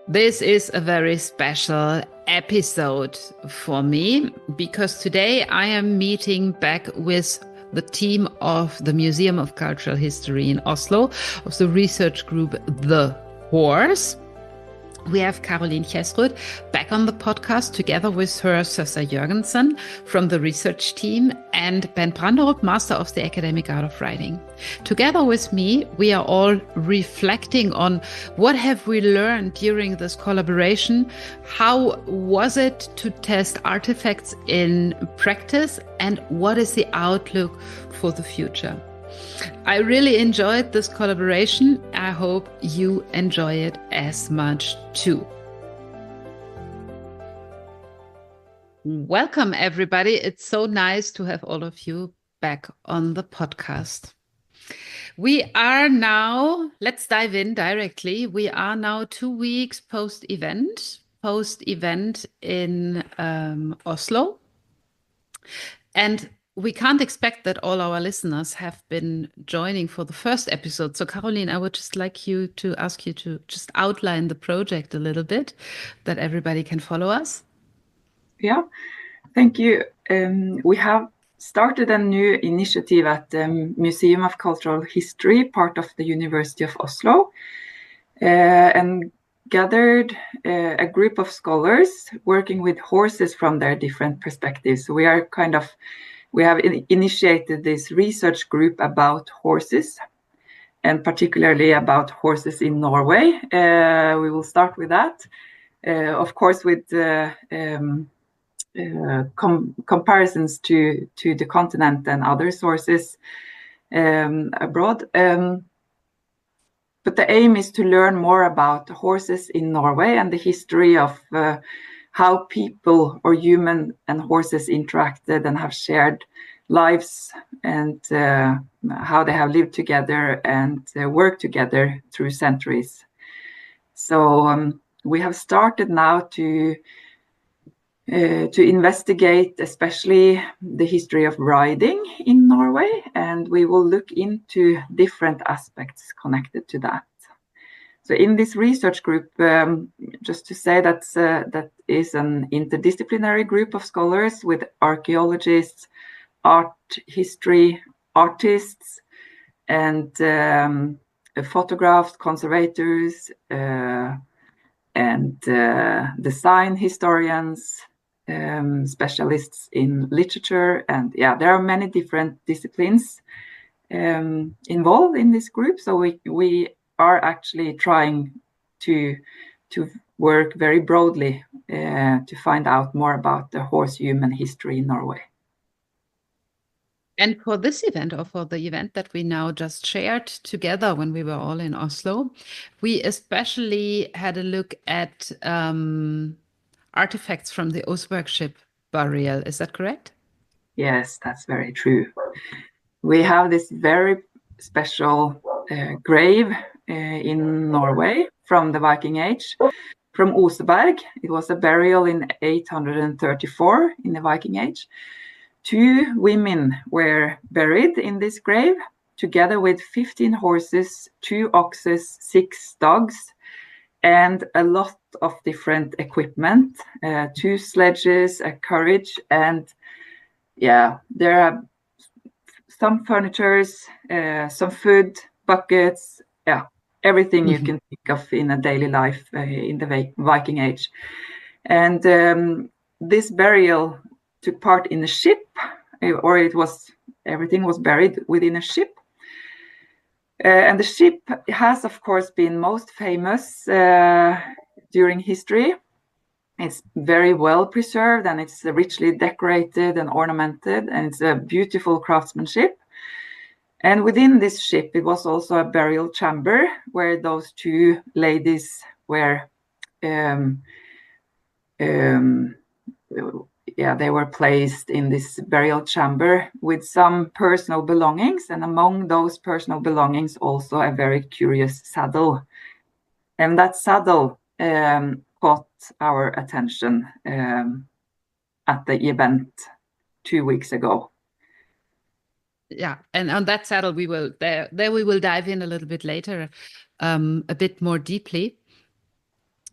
This is a very special episode for me because today I am meeting back with the team of the Museum of Cultural History in Oslo, of the research group The Horse. We have Karoline Kjesrud back on the podcast together with her Søssa Jørgensen from the research team and Bent Branderup, Master of the Academic Art of Writing. Together with me, we are all reflecting on what have we learned during this collaboration, how was it to test artifacts in practice, and what is the outlook for the future. I really enjoyed this collaboration. I hope you enjoy it as much too. Welcome, everybody. It's so nice to have all of you back on the podcast. We are now, let's dive in directly. We are now 2 weeks post-event in Oslo. And we can't expect that all our listeners have been joining for the first episode. So, Karoline, I would just like you to ask you to just outline the project a little bit, that everybody can follow us. Yeah, thank you. We have started a new initiative at the Museum of Cultural History, part of the University of Oslo, and gathered a group of scholars working with horses from their different perspectives. So we have initiated this research group about horses, and particularly about horses in Norway. We will start with that, of course, with comparisons to the continent and other sources abroad. But the aim is to learn more about horses in Norway and the history of how people or human and horses interacted and have shared lives, and how they have lived together and worked together through centuries. So we have started now to investigate especially the history of riding in Norway, and we will look into different aspects connected to that. So in this research group, just to say that is an interdisciplinary group of scholars with archaeologists, art history artists, and photographs, conservators, and design historians, specialists in literature, and there are many different disciplines involved in this group. So we are actually trying to work very broadly to find out more about the horse-human history in Norway. And for this event, or for the event that we now just shared together when we were all in Oslo, we especially had a look at artifacts from the Osberg ship burial. Is that correct? Yes, that's very true. We have this very special grave in Norway from the Viking Age, from Oseberg. It was a burial in 834 in the Viking Age. 2 women were buried in this grave, together with 15 horses, 2 oxes, 6 dogs, and a lot of different equipment, 2 sledges, a carriage, and there are some furnitures, some food, buckets, everything you can think of in a daily life in the Viking Age. And this burial took part in a ship, or everything was buried within a ship. And the ship has, of course, been most famous during history. It's very well preserved, and it's richly decorated and ornamented, and it's a beautiful craftsmanship. And within this ship, it was also a burial chamber where those 2 ladies were they were placed in this burial chamber with some personal belongings, and among those personal belongings also a very curious saddle. And that saddle caught our attention at the event 2 weeks ago. Yeah, and on that saddle we will we will dive in a little bit later, a bit more deeply.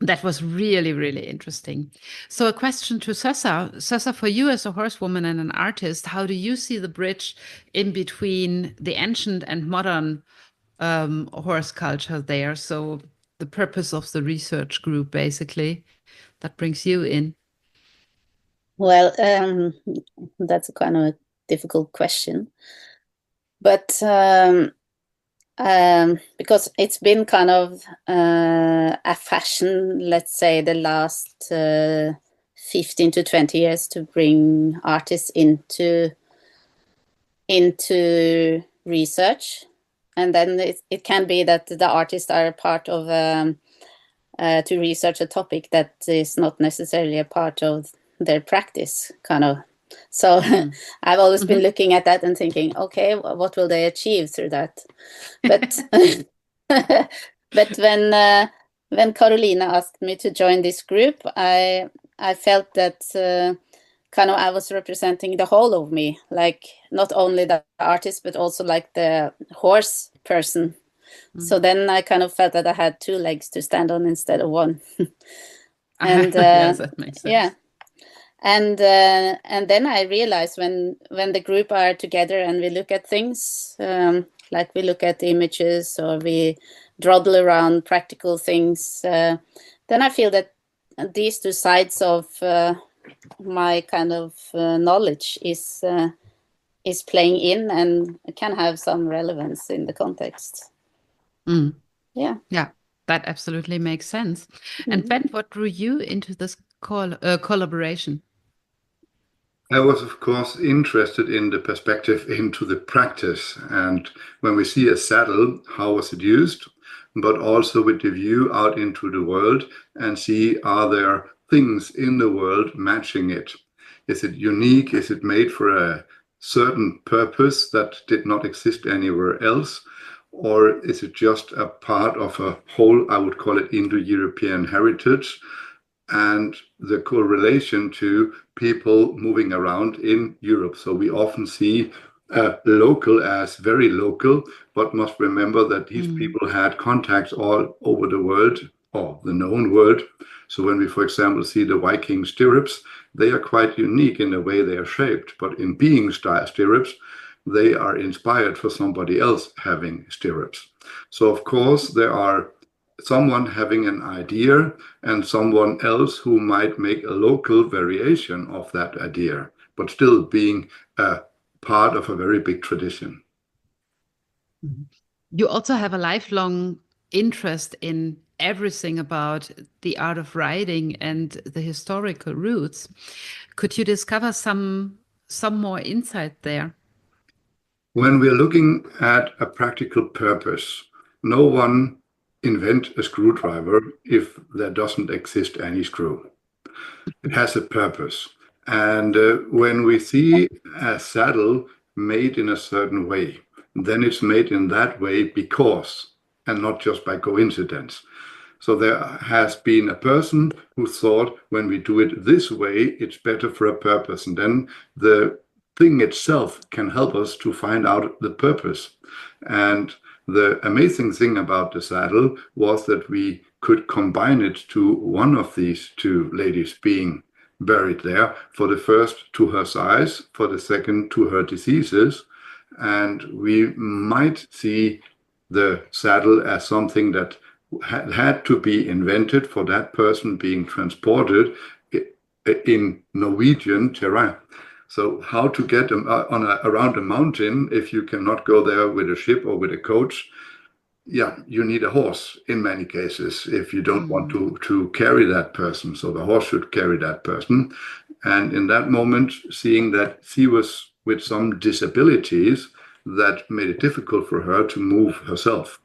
That was really, really interesting. So a question to Søssa. Søssa, for you as a horsewoman and an artist, how do you see the bridge in between the ancient and modern horse culture there? So the purpose of the research group, basically, that brings you in. Well, that's a kind of a difficult question. But because it's been kind of a fashion, let's say, the last 15 to 20 years to bring artists into research. And then it can be that the artists are a part of to research a topic that is not necessarily a part of their practice, kind of. So I've always been looking at that and thinking, okay, what will they achieve through that? But but when Karoline asked me to join this group, I felt that kind of I was representing the whole of me, like not only the artist, but also like the horse person. So then I kind of felt that I had two legs to stand on instead of one. And yes, that makes sense. yeah. And then I realized when the group are together and we look at things, like we look at images or we dawdle around practical things, then I feel that these two sides of my kind of knowledge is playing in and can have some relevance in the context. Yeah. Yeah, that absolutely makes sense. And Bent, what drew you into this collaboration? I was, of course, interested in the perspective into the practice. And when we see a saddle, how was it used? But also with the view out into the world and see, are there things in the world matching it? Is it unique? Is it made for a certain purpose that did not exist anywhere else? Or is it just a part of a whole, I would call it Indo-European heritage? And the correlation to people moving around in Europe. So we often see local as very local, but must remember that these people had contacts all over the world, or the known world. So when we, for example, see the Viking stirrups, they are quite unique in the way they are shaped, but in being stirrups, they are inspired for somebody else having stirrups. So of course there are someone having an idea and someone else who might make a local variation of that idea, but still being a part of a very big tradition. You also have a lifelong interest in everything about the art of riding and the historical roots. Could you discover some more insight there? When we're looking at a practical purpose, no one invent a screwdriver if there doesn't exist any screw. It has a purpose. And when we see a saddle made in a certain way, then it's made in that way because, and not just by coincidence. So there has been a person who thought, when we do it this way, it's better for a purpose. And then the thing itself can help us to find out the purpose. And the amazing thing about the saddle was that we could combine it to one of these two ladies being buried there, for the first to her size, for the second to her diseases. And we might see the saddle as something that had to be invented for that person being transported in Norwegian terrain. So how to get them around a mountain if you cannot go there with a ship or with a coach? Yeah, you need a horse in many cases if you don't want to carry that person. So the horse should carry that person. And in that moment, seeing that she was with some disabilities, that made it difficult for her to move herself.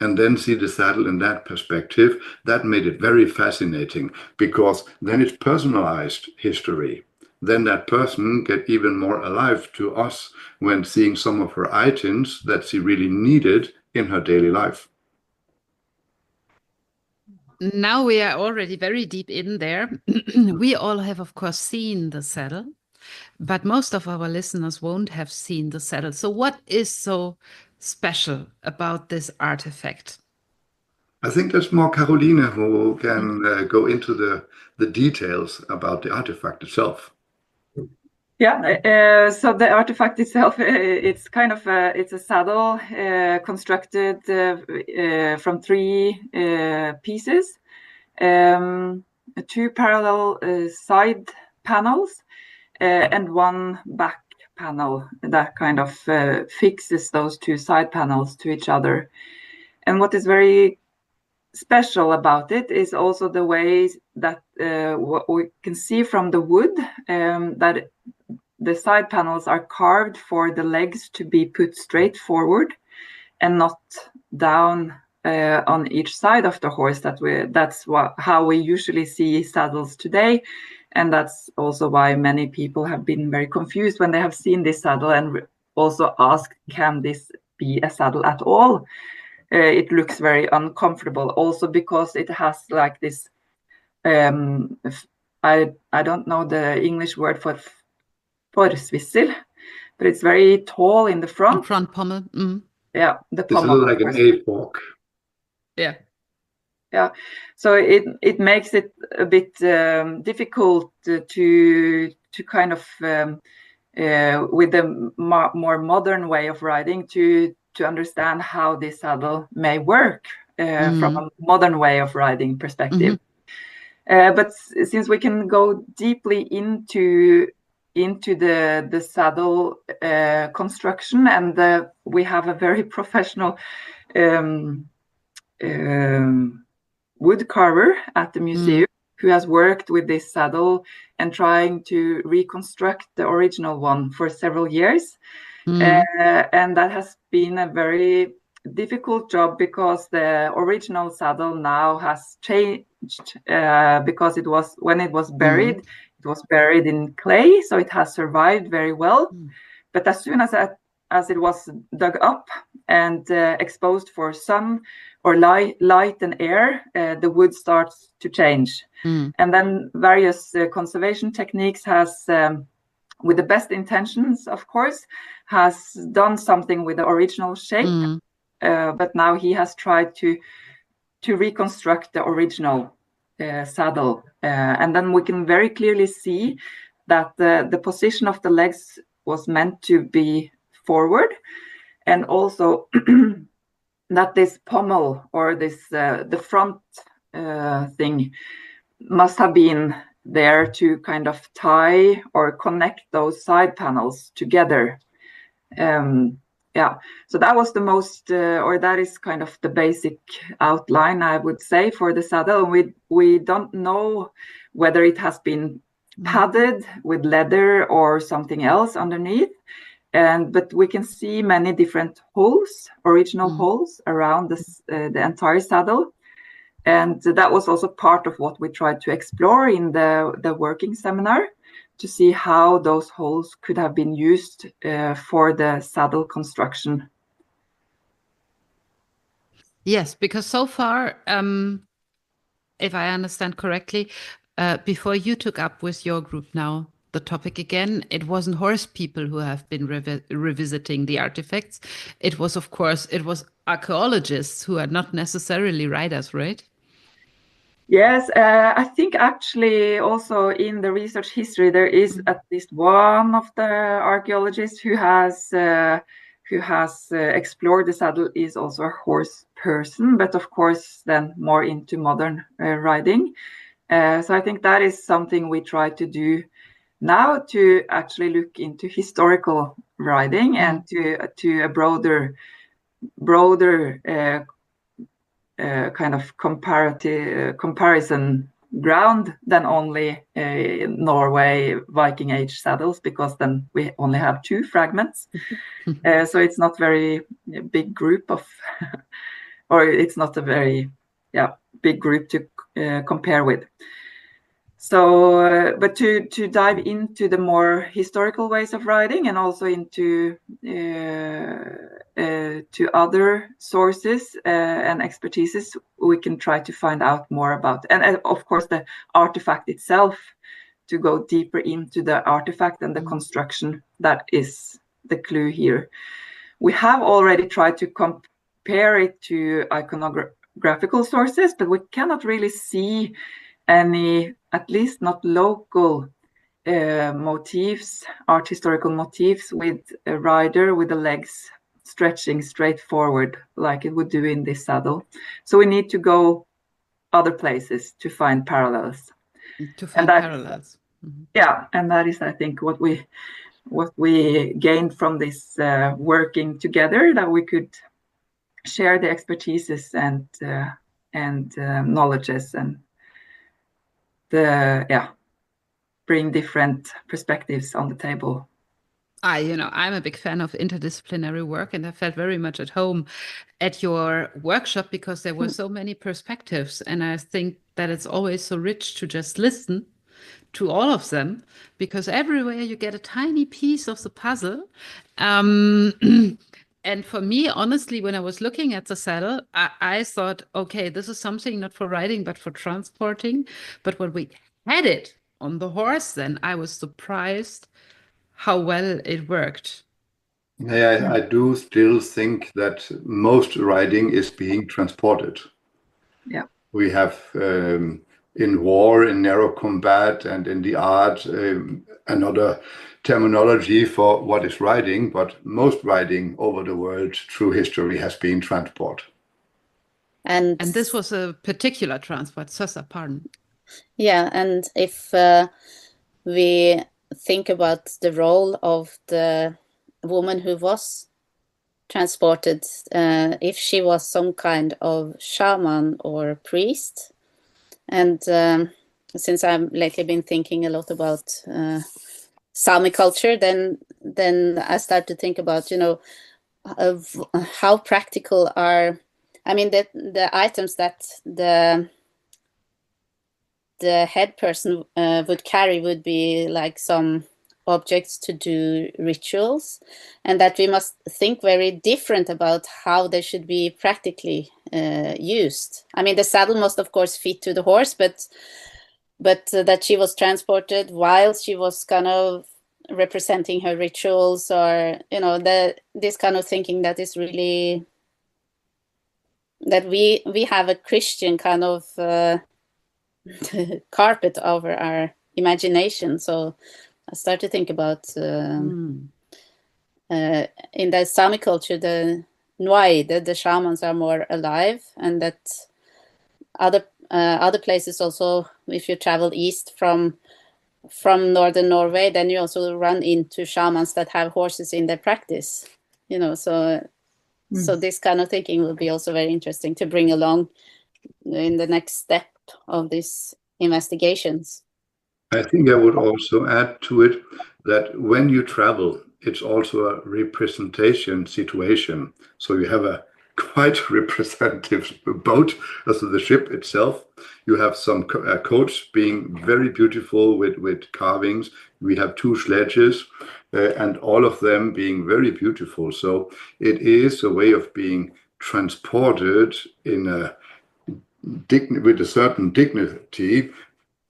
And then see the saddle in that perspective, that made it very fascinating, because then it's personalized history. Then that person get even more alive to us when seeing some of her items that she really needed in her daily life. Now we are already very deep in there. We all have, of course, seen the saddle, but most of our listeners won't have seen the saddle. So what is so special about this artifact? I think there's more Karoline who can go into the details about the artifact itself. Yeah, so the artifact itself, it's kind of it's a saddle constructed from 3 pieces, 2 parallel side panels, and 1 back panel that kind of fixes those 2 side panels to each other. And what is very special about it is also the ways that what we can see from the wood, that the side panels are carved for the legs to be put straight forward and not down on each side of the horse. That's how we usually see saddles today, and that's also why many people have been very confused when they have seen this saddle and also asked, can this be a saddle at all? It looks very uncomfortable, also because it has like this I don't know the English word for Horsfriends, but it's very tall in the front. In front pommel. Mm. Yeah, the It's pommel. like an A-fork. Yeah. Yeah, so it makes it a bit difficult to kind of with the more modern way of riding to understand how this saddle may work from a modern way of riding perspective. But since we can go deeply into the saddle construction, and we have a very professional wood carver at the museum who has worked with this saddle and trying to reconstruct the original one for several years. And that has been a very difficult job because the original saddle now has changed because when it was buried, it was buried in clay, so it has survived very well. But as soon as it was dug up and exposed for sun or light and air, the wood starts to change. And then various conservation techniques has, with the best intentions, of course, has done something with the original shape. But now he has tried to reconstruct the original saddle. And then we can very clearly see that the position of the legs was meant to be forward, and also that this pommel or this the front thing must have been there to kind of tie or connect those side panels together. Yeah, so that was the most, or that is kind of the basic outline, I would say, for the saddle. We don't know whether it has been padded with leather or something else underneath, but we can see many different holes, original holes around the entire saddle. And that was also part of what we tried to explore in the working seminar, to see how those holes could have been used for the saddle construction. Yes, because so far, if I understand correctly, before you took up with your group now the topic again, it wasn't horse people who have been revisiting the artifacts. It was, of course, archaeologists who are not necessarily riders, right? Yes, I think actually also in the research history there is at least one of the archaeologists who has explored the saddle is also a horse person, but of course then more into modern riding. So I think that is something we try to do now, to actually look into historical riding and to a broader kind of comparison ground than only Norway Viking Age saddles, because then we only have 2 fragments. So it's not very big group of, or it's not a very big group to compare with. So, but to dive into the more historical ways of riding, and also into to other sources and expertises, we can try to find out more about, and of course the artifact itself, to go deeper into the artifact and the construction. That is the clue here. We have already tried to compare it to graphical sources, but we cannot really see any, at least not local motifs, art historical motifs with a rider with the legs stretching straight forward like it would do in this saddle. So we need to go other places to find parallels. Parallels. Mm-hmm. Yeah, and that is, I think, what we gained from this working together, that we could share the expertises and knowledges and bring different perspectives on the table. I'm a big fan of interdisciplinary work, and I felt very much at home at your workshop because there were so many perspectives. And I think that it's always so rich to just listen to all of them, because everywhere you get a tiny piece of the puzzle. And for me, honestly, when I was looking at the saddle, I thought, okay, this is something not for riding, but for transporting. But when we had it on the horse, then I was surprised how well it worked. Yeah, I do still think that most riding is being transported. Yeah. We have in war, in narrow combat, and in the art, another terminology for what is riding, but most riding over the world through history has been transport. And this was a particular transport, Søssa, pardon. Yeah, and if we think about the role of the woman who was transported, if she was some kind of shaman or priest, and since I've lately been thinking a lot about Sami culture, then I start to think about, of how practical are, I mean, the items that the head person would carry would be like some objects to do rituals, and that we must think very different about how they should be practically used. I mean, the saddle must of course fit to the horse, but that she was transported while she was kind of representing her rituals, or this kind of thinking that is really, that we have a Christian kind of carpet over our imagination. So I start to think about in the Sami culture, the Nwai, the shamans are more alive, and that other places also, if you travel east from northern Norway, then you also run into shamans that have horses in their practice, so this kind of thinking will be also very interesting to bring along in the next step of these investigations. I think I would also add to it that when you travel, it's also a representation situation. So you have a quite representative boat, also the ship itself. You have some coats being very beautiful with carvings. We have 2 sledges and all of them being very beautiful. So it is a way of being transported in with a certain dignity,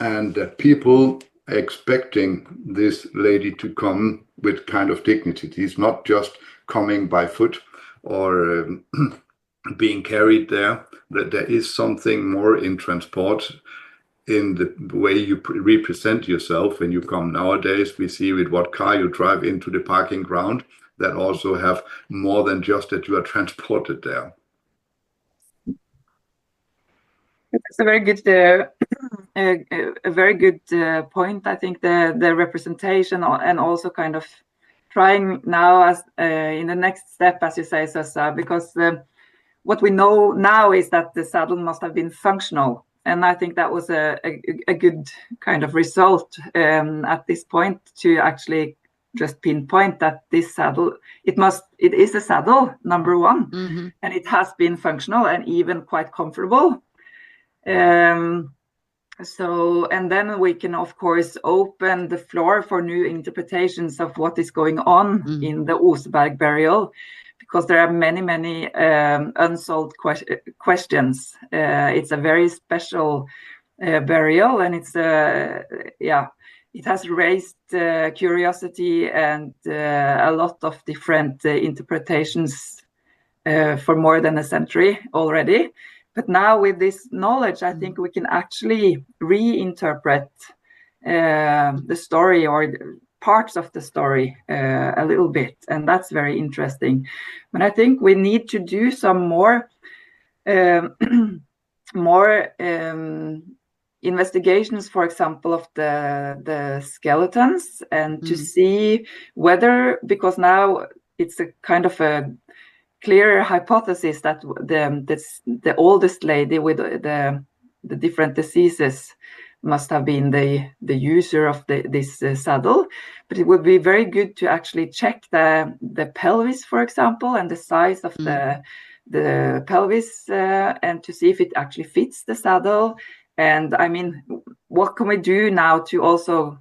and that people expecting this lady to come with kind of dignity. He's not just coming by foot or being carried there, that there is something more in transport in the way you represent yourself. When you come nowadays, we see with what car you drive into the parking ground, that also have more than just that you are transported there. It's a very good point. I think the representation, and also kind of trying now as in the next step, as you say, Søssa, because what we know now is that the saddle must have been functional, and I think that was a good kind of result at this point, to actually just pinpoint that this saddle, it is a saddle, number one, and it has been functional and even quite comfortable. So, and then we can of course open the floor for new interpretations of what is going on in the Oseberg burial, because there are many unsolved questions. It's a very special burial, and it's it has raised curiosity and a lot of different interpretations for more than a century already. But now with this knowledge, I think we can actually reinterpret the story or parts of the story a little bit, and that's very interesting. But I think we need to do some more investigations, for example, of the skeletons, and to see whether, because now it's a kind of a clear hypothesis that the oldest lady with the different diseases must have been the user of this saddle. But it would be very good to actually check the pelvis, for example, and the size of the pelvis, and to see if it actually fits the saddle. And I mean, what can we do now to also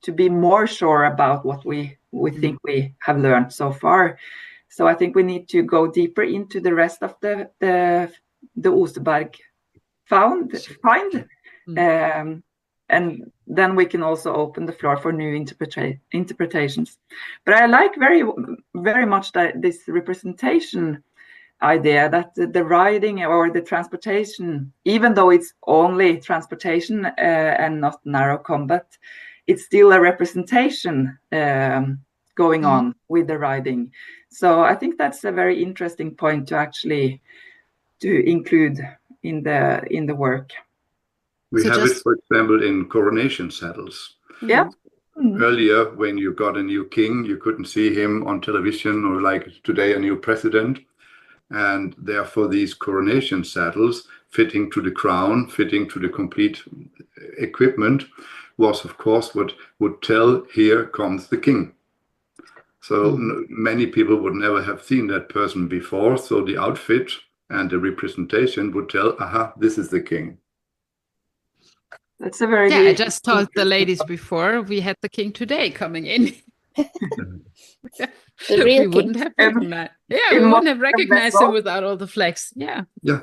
to be more sure about what we think we have learned so far? So I think we need to go deeper into the rest of the Oseberg find, and then we can also open the floor for new interpretations. But I like very, very much this representation idea, that the riding or the transportation, even though it's only transportation and not narrow combat, it's still a representation going on with the riding. So I think that's a very interesting point to actually include in the work. We have it, for example, in coronation saddles. Yeah. Earlier, when you got a new king, you couldn't see him on television, or like today, a new president. And therefore, these coronation saddles fitting to the crown, fitting to the complete equipment, was, of course, what would tell, here comes the king. So many people would never have seen that person before. So the outfit and the representation would tell, aha, this is the king. That's a very I just told the ladies before, we had the king today coming in. The real we wouldn't have recognized. Yeah, we wouldn't have recognized him without all the flags. Yeah. Yeah.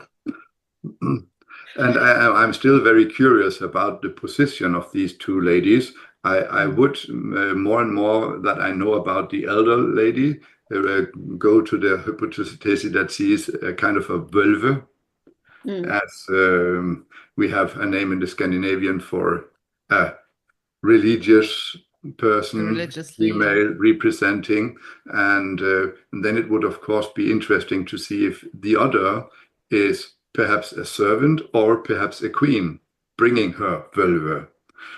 And I'm still very curious about the position of these two ladies. I would more and more that I know about the elder lady go to the hypothesis that she is a kind of a völve, as we have a name in the Scandinavian for a religious person, female, representing, and then it would of course be interesting to see if the other is perhaps a servant or perhaps a queen bringing her völve.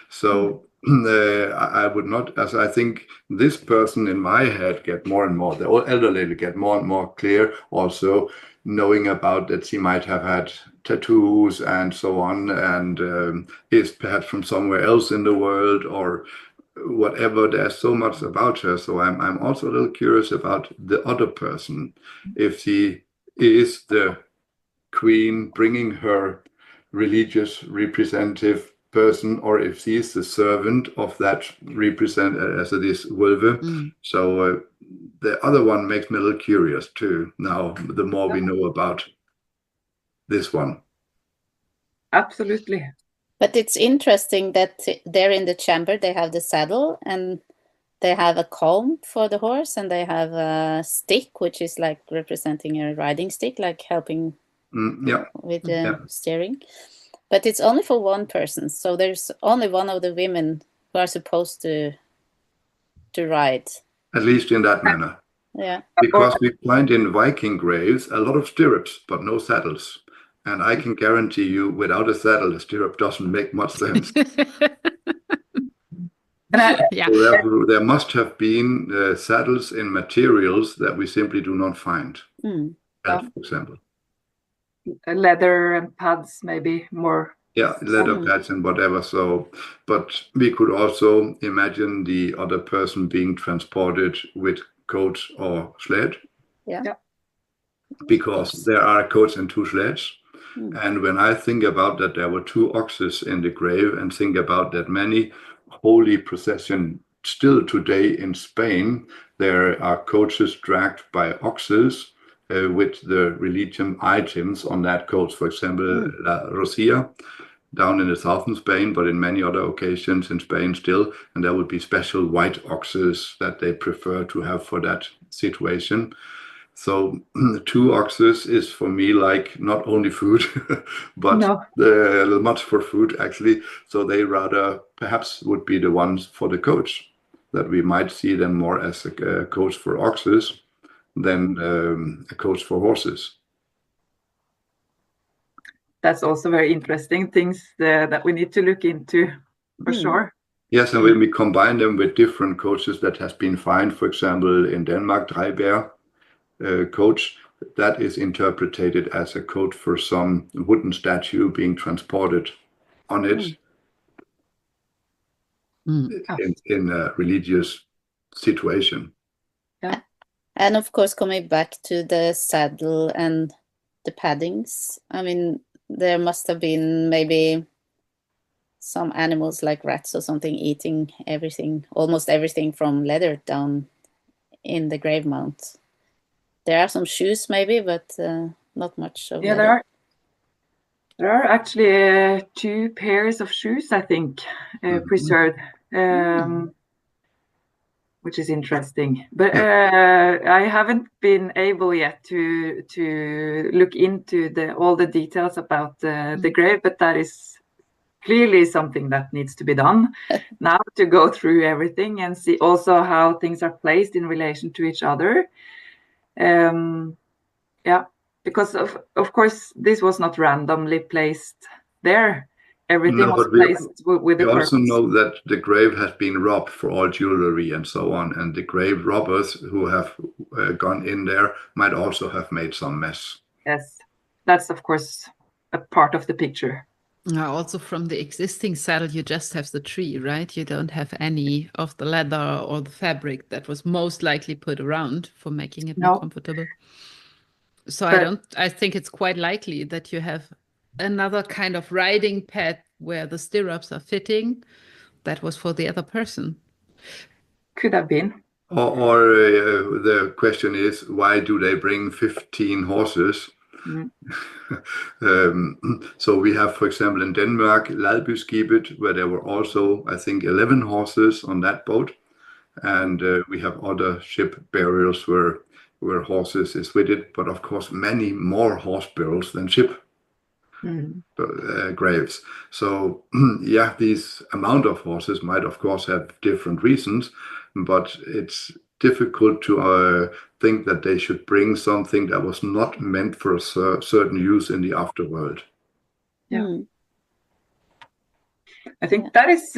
So I would not, as I think this person in my head get more and more, the old elder lady get more and more clear, also knowing about that she might have had tattoos and so on, and is perhaps from somewhere else in the world or whatever. There's so much about her. So I'm also a little curious about the other person, if she is the queen bringing her religious representative person, or if she is the servant of that as it is völve. So the other one makes me a little curious too now, the more we know about this one. Absolutely. But it's interesting that there in the chamber they have the saddle, and they have a comb for the horse, and they have a stick, which is like representing a riding stick, like helping with the steering. But it's only for one person, so there's only one of the women who are supposed to ride. At least in that manner. Yeah. Because we find in Viking graves a lot of stirrups, but no saddles. And I can guarantee you, without a saddle, a stirrup doesn't make much sense. So there must have been saddles in materials that we simply do not find. For example. Leather and pads, maybe more. Yeah, leather pads and whatever. So, but we could also imagine the other person being transported with coach or sled. Yeah. Because there are coach and two sleds. And when I think about that, there were two oxes in the grave, and think about that many holy procession still today in Spain, there are coaches dragged by oxes with the religion items on that coach. For example, La Rosilla, down in the southern Spain, but in many other occasions in Spain still. And there would be special white oxes that they prefer to have for that situation. So 2 oxes is for me like not only food, but much for food actually. So they rather perhaps would be the ones for the coach, that we might see them more as a coach for oxes than a coach for horses. That's also very interesting things that we need to look into for sure. Yes, and when we combine them with different coaches that has been found, for example, in Denmark, Dreiberg coach, that is interpreted as a coach for some wooden statue being transported on it in a religious situation. Yeah. And of course, coming back to the saddle and the paddings, I mean, there must have been maybe some animals like rats or something eating everything, almost everything from leather down in the grave mount. There are some shoes maybe, but not much of leather. There are actually 2 pairs of shoes, I think, preserved, which is interesting. But I haven't been able yet to look into all the details about the grave, but that is clearly something that needs to be done now, to go through everything and see also how things are placed in relation to each other. Because of course this was not randomly placed there. Everything was placed with a purpose. We also know that the grave has been robbed for all jewelry and so on, and the grave robbers who have gone in there might also have made some mess. Yes, that's of course a part of the picture. Also from the existing saddle, you just have the tree, right? You don't have any of the leather or the fabric that was most likely put around for making it more comfortable. So I think it's quite likely that you have another kind of riding pad where the stirrups are fitting. That was for the other person. Could have been. Or the question is, why do they bring 15 horses? So we have, for example, in Denmark, Ladbyskibet, where there were also, I think, 11 horses on that boat. And we have other ship burials where horses is with it, but of course many more horse burials than ship graves. So yeah, these amount of horses might of course have different reasons, but it's difficult to think that they should bring something that was not meant for a certain use in the afterworld. I think that is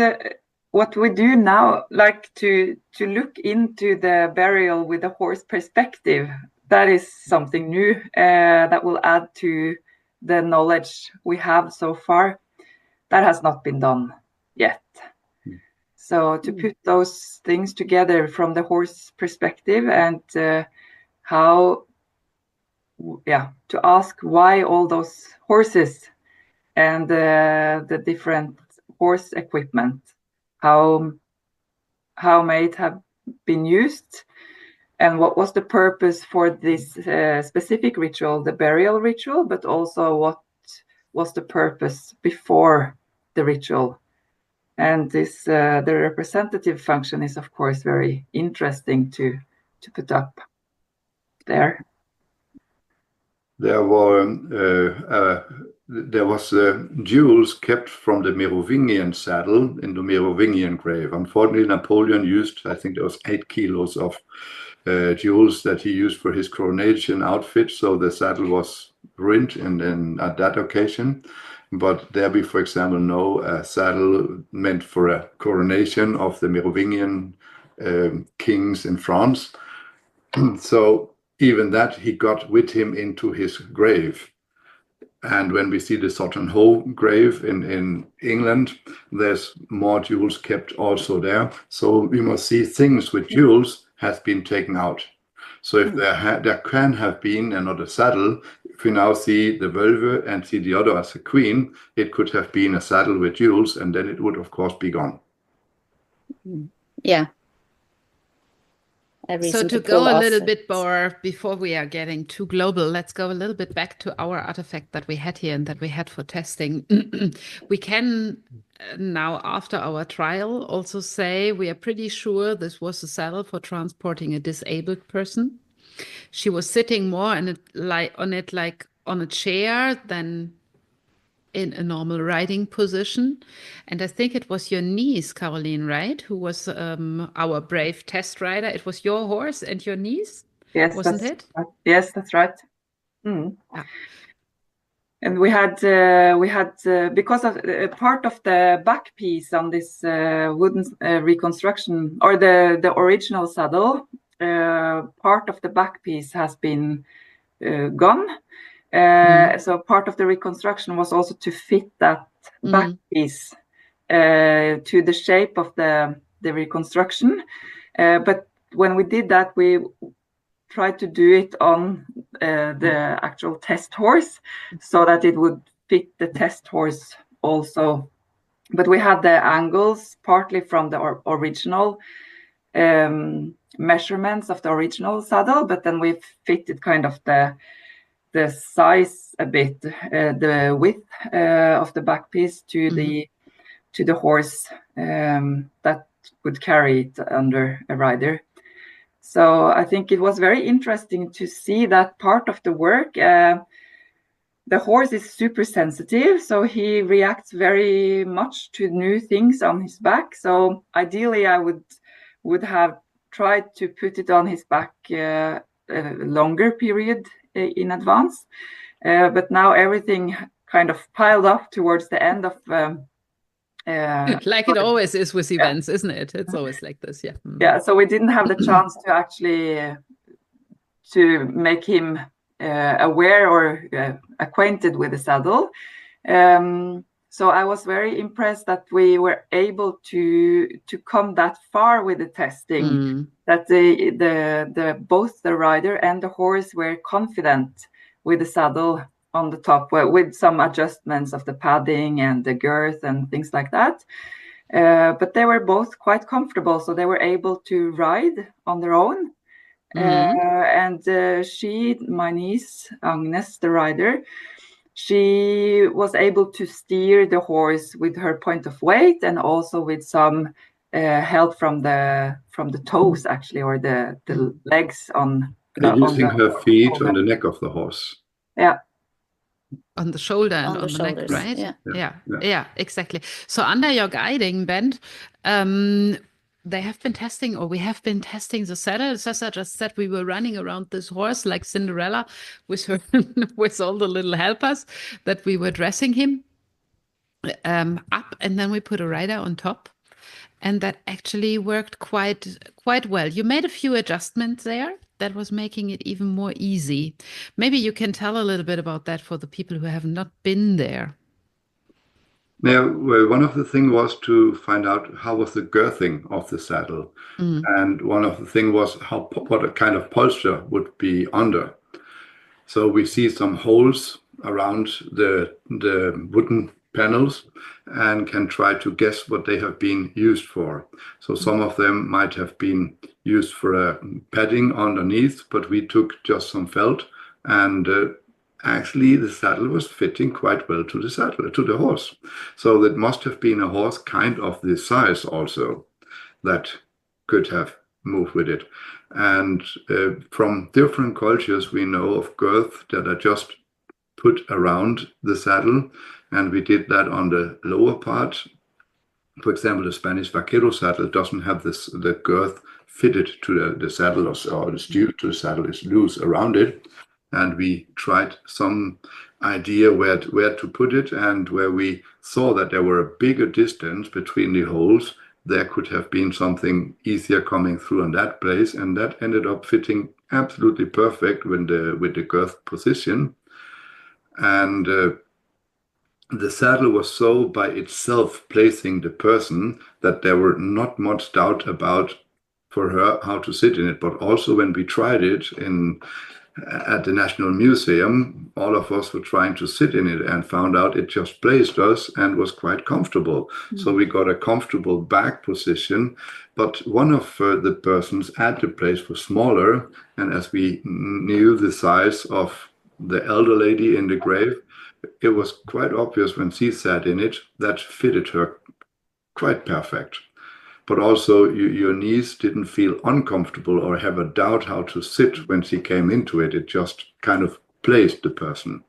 what we do now, like to look into the burial with a horse perspective. That is something new that will add to the knowledge we have so far. That has not been done yet. So to put those things together from the horse perspective and to ask why all those horses and the different horse equipment, how may it have been used, and what was the purpose for this specific ritual, the burial ritual, but also what was the purpose before the ritual. And this the representative function is of course very interesting to put up there. There was jewels kept from the Merovingian saddle in the Merovingian grave. Unfortunately, Napoleon used, I think there was 8 kilos of jewels that he used for his coronation outfit. So the saddle was ruined at that occasion. But there we, for example, know a saddle meant for a coronation of the Merovingian kings in France. So even that he got with him into his grave. And when we see the Sutton Hoo grave in England, there's more jewels kept also there. So we must see things with jewels has been taken out. So if there can have been another saddle, if we now see the Völve and see the other as a queen, it could have been a saddle with jewels, and then it would of course be gone. Yeah. So to go a little bit more, before we are getting too global, let's go a little bit back to our artifact that we had here and that we had for testing. We can now, after our trial, also say we are pretty sure this was a saddle for transporting a disabled person. she was sitting more like on a chair than in a normal riding position. And I think it was your niece, Karoline, right, who was our brave test rider. It was your horse and your niece, Yes, wasn't it? Right. Yes, that's right. Mm. Yeah. And we had because of part of the back piece on this wooden reconstruction, or the original saddle, part of the back piece has been gone. So part of the reconstruction was also to fit that back piece to the shape of the reconstruction. But when we did that, we tried to do it on the actual test horse so that it would fit the test horse also. But we had the angles partly from the original measurements of the original saddle, but then we fitted kind of the size a bit, the width of the back piece to the horse that would carry it under a rider. So I think it was very interesting to see that part of the work. The horse is super sensitive, so he reacts very much to new things on his back. So ideally, I would have tried to put it on his back a longer period in advance. But now everything kind of piled up towards the end of like it always is with events, isn't it? It's always like this, yeah. Yeah, so we didn't have the chance to actually to make him aware or acquainted with the saddle. So I was very impressed that we were able to come that far with the testing, that both the rider and the horse were confident with the saddle on the top, with some adjustments of the padding and the girth and things like that. But they were both quite comfortable, so they were able to ride on their own. And she, my niece, Agnes, the rider, she was able to steer the horse with her point of weight and also with some help from the toes, actually, or the legs on. Using her feet on the neck of the horse. Yeah. On the shoulder and on the neck, right? Yeah, exactly. So under your guiding, Bent, they have been testing, or we have been testing the saddle. Søssa just said we were running around this horse like Cinderella with her, with all the little helpers, that we were dressing him up, and then we put a rider on top, and that actually worked quite well. You made a few adjustments there that was making it even more easy. Maybe you can tell a little bit about that for the people who have not been there. Yeah, well, one of the things was to find out how was the girthing of the saddle. And one of the things was what a kind of upholstery would be under. So we see some holes around the wooden panels and can try to guess what they have been used for. So some of them might have been used for a padding underneath, but we took just some felt, and actually the saddle was fitting quite well to the horse. So that must have been a horse kind of this size also that could have moved with it. And from different cultures we know of girth that are just put around the saddle, and we did that on the lower part. For example, the Spanish vaquero saddle doesn't have the girth fitted to the saddle, or the steel to the saddle is loose around it. And we tried some idea where to put it, and where we saw that there were a bigger distance between the holes, there could have been something easier coming through in that place, and that ended up fitting absolutely perfect with the girth position. And the saddle was so by itself placing the person that there were not much doubt about for her how to sit in it. But also when we tried it at the National Museum, all of us were trying to sit in it and found out it just placed us and was quite comfortable. So we got a comfortable back position, but one of the persons at the place was smaller, and as we knew the size of the elder lady in the grave, it was quite obvious when she sat in it that fitted her quite perfect. but also your niece didn't feel uncomfortable or have a doubt how to sit when she came into it. It just kind of placed the person.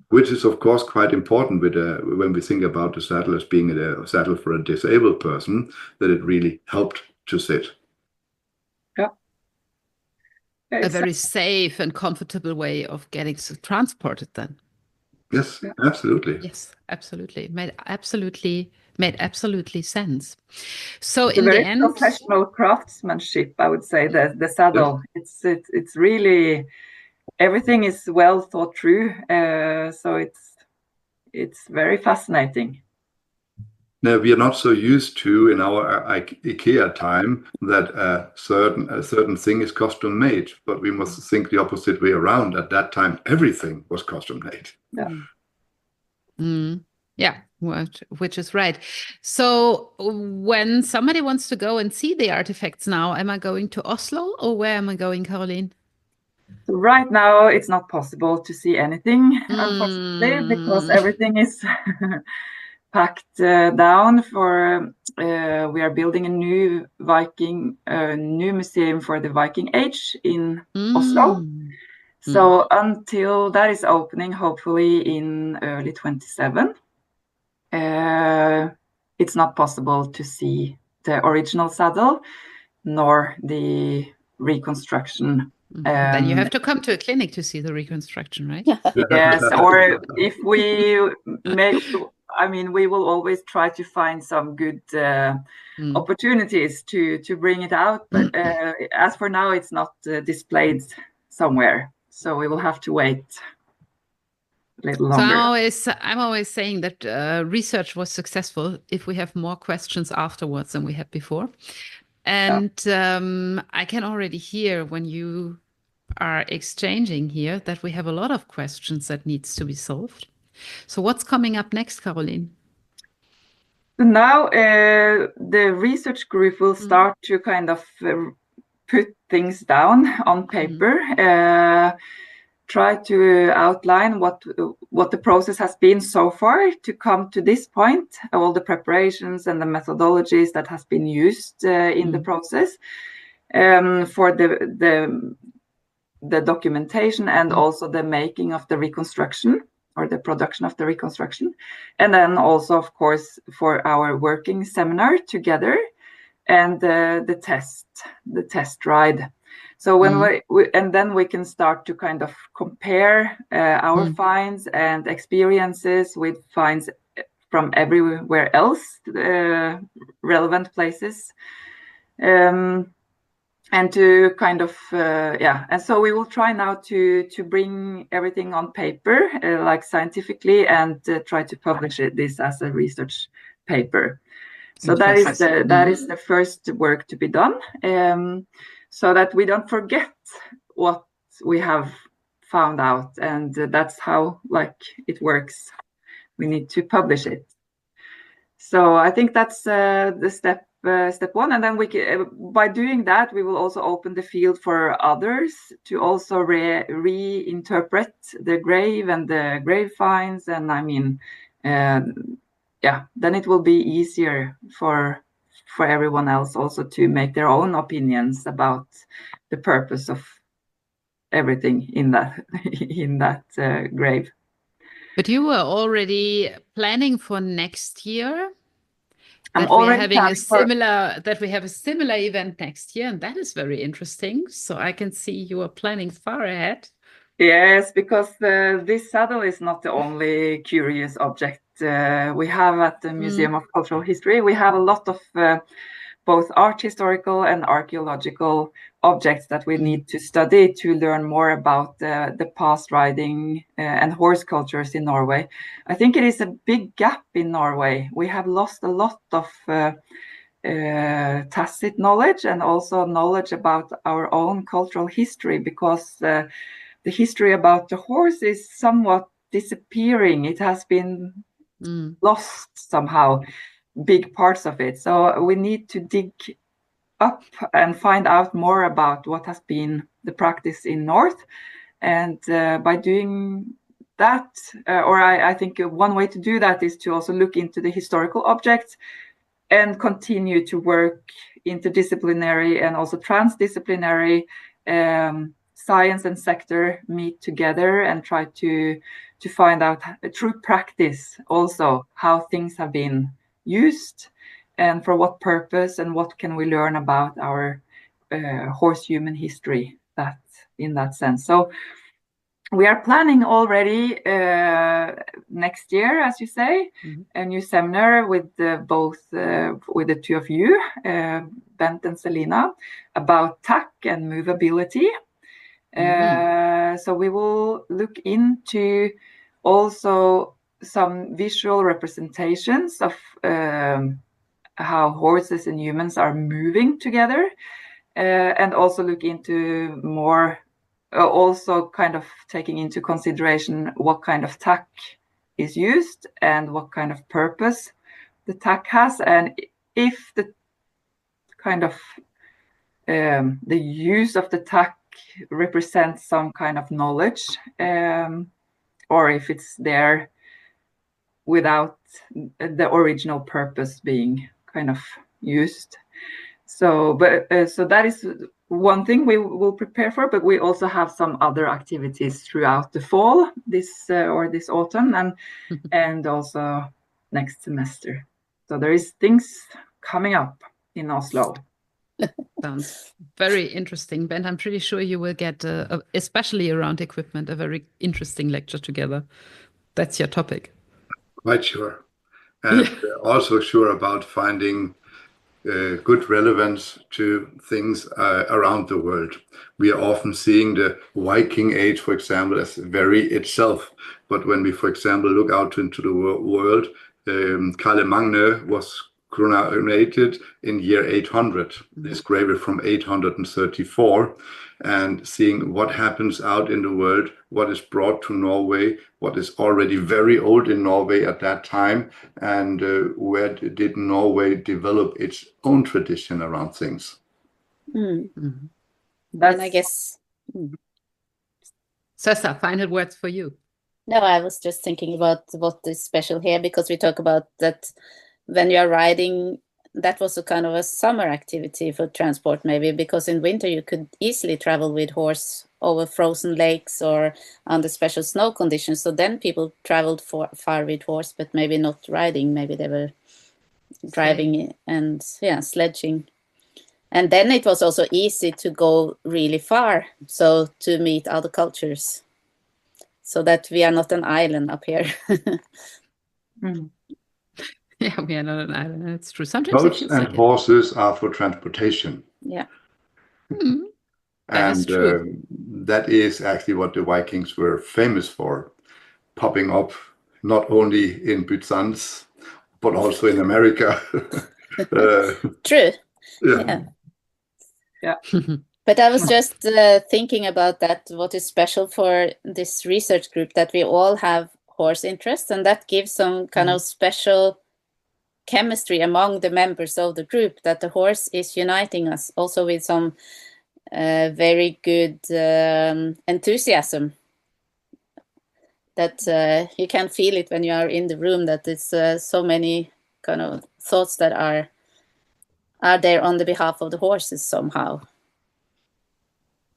Which is, of course, quite important when we think about the saddle as being a saddle for a disabled person, that it really helped to sit. Yeah. A very safe and comfortable way of getting transported then. Yes, absolutely. Yes, absolutely. Made absolutely sense. So it's in a very the end, professional craftsmanship, I would say, the saddle. Yes. It's really, everything is well thought through. So it's very fascinating. Now, we are not so used to in our IKEA time that a certain thing is custom made, but we must think the opposite way around. At that time, everything was custom made. Yeah. Yeah, which is right. So when somebody wants to go and see the artifacts now, am I going to Oslo or where am I going, Karoline? So right now, it's not possible to see anything, unfortunately, because everything is packed down for, we are building a new museum for the Viking age in Oslo. So until that is opening, hopefully in early 27, it's not possible to see the original saddle nor the reconstruction. Then you have to come to a clinic to see the reconstruction, right? Yes, or if we we will always try to find some good opportunities to bring it out. But as for now, it's not displayed somewhere. So we will have to wait a little longer. So I'm always saying that research was successful if we have more questions afterwards than we had before. And I can already hear when you are exchanging here that we have a lot of questions that needs to be solved. So what's coming up next, Karoline? Now the research group will start to kind of put things down on paper, try to outline what the process has been so far to come to this point, all the preparations and the methodologies that has been used in the process, for the documentation and also the making of the reconstruction or the production of the reconstruction. And then also, of course, for our working seminar together and the test ride. So when and then we can start to kind of compare our finds and experiences with finds from everywhere else, relevant places. And to kind of, and so we will try now to bring everything on paper, like scientifically, and try to publish this as a research paper. So that is the first work to be done, so that we don't forget what we have found out, and that's how it works. We need to publish it. So I think that's the step one, and then we can, by doing that, we will also open the field for others to also reinterpret the grave and the grave finds, and then it will be easier for everyone else also to make their own opinions about the purpose of everything in that grave. But you were already planning for next year. That we have a similar event next year, and that is very interesting. So I can see you are planning far ahead. Yes, because this saddle is not the only curious object we have at the Museum of Cultural History. We have a lot of both art historical and archaeological objects that we need to study to learn more about the past riding and horse cultures in Norway. I think it is a big gap in Norway. We have lost a lot of tacit knowledge and also knowledge about our own cultural history, because the history about the horse is somewhat disappearing. It has been lost somehow, big parts of it. So we need to dig up and find out more about what has been the practice in North. And by doing that, I think one way to do that is to also look into the historical objects and continue to work interdisciplinary and also transdisciplinary. Science and sector meet together and try to find out through practice also how things have been used and for what purpose, and what can we learn about our horse human history in that sense. So we are planning already next year, as you say, a new seminar with both with the two of you, Bent and Selina, about tack and movability. So we will look into also some visual representations of how horses and humans are moving together, and also look into more, also kind of taking into consideration what kind of tack is used and what kind of purpose the tack has, and if the kind of the use of the tack represents some kind of knowledge, or if it's there without the original purpose being kind of used. So, so that is one thing we will prepare for, but we also have some other activities throughout the fall, this autumn, and also next semester. So there is things coming up in Oslo. Sounds very interesting, Bent. I'm pretty sure you will get, especially around equipment, a very interesting lecture together. That's your topic. Quite sure. And also sure about finding good relevance to things around the world. We are often seeing the Viking Age, for example, as very itself. But when we, for example, look out into the world, Karoline was coronated in year 800, this grave from 834, and seeing what happens out in the world, what is brought to Norway, what is already very old in Norway at that time, and where did Norway develop its own tradition around things. And I guess... Søssa, final words for you. No, I was just thinking about what is special here, because we talk about that when you're riding, that was a kind of a summer activity for transport, maybe, because in winter you could easily travel with horse over frozen lakes or under special snow conditions. So then people traveled far with horse, but maybe not riding. Maybe they were driving and sledging. And then it was also easy to go really far, so to meet other cultures, so that we are not an island up here. Yeah, we are not an island. That's true. Sometimes boats and like horses are for transportation. Yeah. That is true. That is actually what the Vikings were famous for, popping up not only in Byzance, but also in America. True. Yeah. But I was just thinking about that, what is special for this research group, that we all have horse interests, and that gives some kind of special chemistry among the members of the group, that the horse is uniting us also with some very good enthusiasm, that you can feel it when you are in the room, that it's so many kind of thoughts that are there on the behalf of the horses somehow.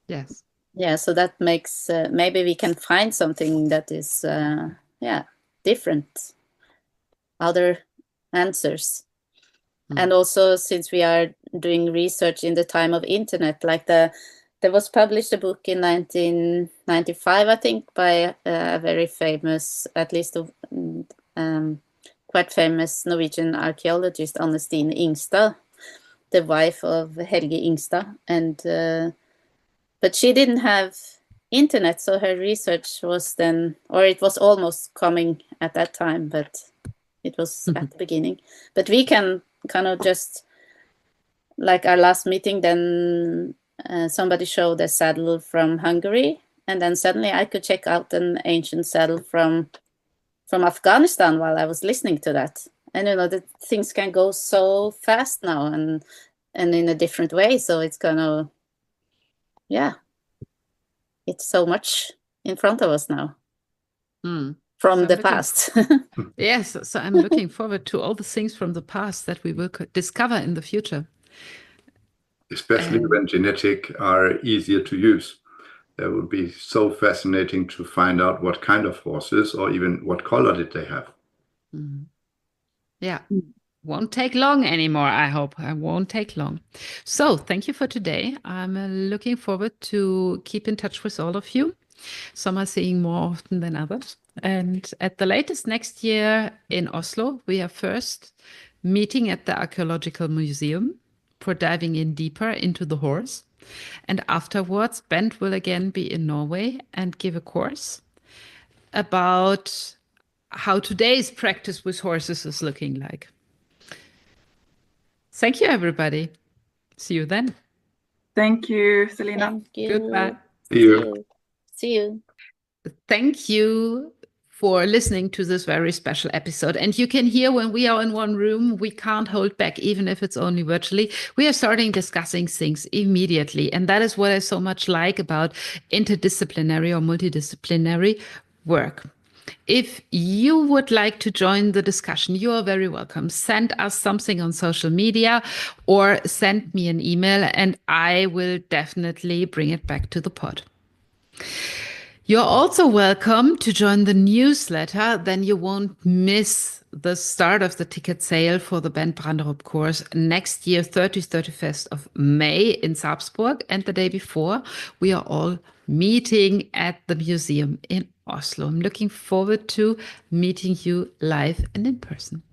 Yes. Yeah, so that makes maybe we can find something that is different, other answers. And also, since we are doing research in the time of internet, like there was published a book in 1995, I think, by a very famous, at least quite famous Norwegian archaeologist, Anne Stine Ingstad, the wife of Helge Ingstad, and but she didn't have internet, so her research was then, or it was almost coming at that time, but it was at the beginning. But we can kind of just, like our last meeting, then somebody showed a saddle from Hungary, and then suddenly I could check out an ancient saddle from Afghanistan while I was listening to that. And you know that things can go so fast now and in a different way, so it's kind of, it's so much in front of us now. from the past. Yes, so I'm looking forward to all the things from the past that we will discover in the future. Especially when genetic are easier to use. That would be so fascinating to find out what kind of horses or even what color did they have. Yeah, won't take long anymore, I hope. I won't take long. So thank you for today. I'm looking forward to keep in touch with all of you. Some are seeing more often than others. And at the latest next year in Oslo, we are first meeting at the Archaeological Museum for diving in deeper into the horse. And afterwards, Bent will again be in Norway and give a course about how today's practice with horses is looking like. Thank you, everybody. See you then. Thank you, Selina. Thank you. Goodbye. See you. See you. Thank you for listening to this very special episode. And you can hear when we are in one room, we can't hold back, even if it's only virtually. We are starting discussing things immediately. And that is what I so much like about interdisciplinary or multidisciplinary work. If you would like to join the discussion, you are very welcome. Send us something on social media or send me an email and I will definitely bring it back to the pod. You're also welcome to join the newsletter, then you won't miss the start of the ticket sale for the Bent Branderup course next year, 30th, 31st of May in Sarpsborg. And the day before, we are all meeting at the museum in Oslo. I'm looking forward to meeting you live and in person.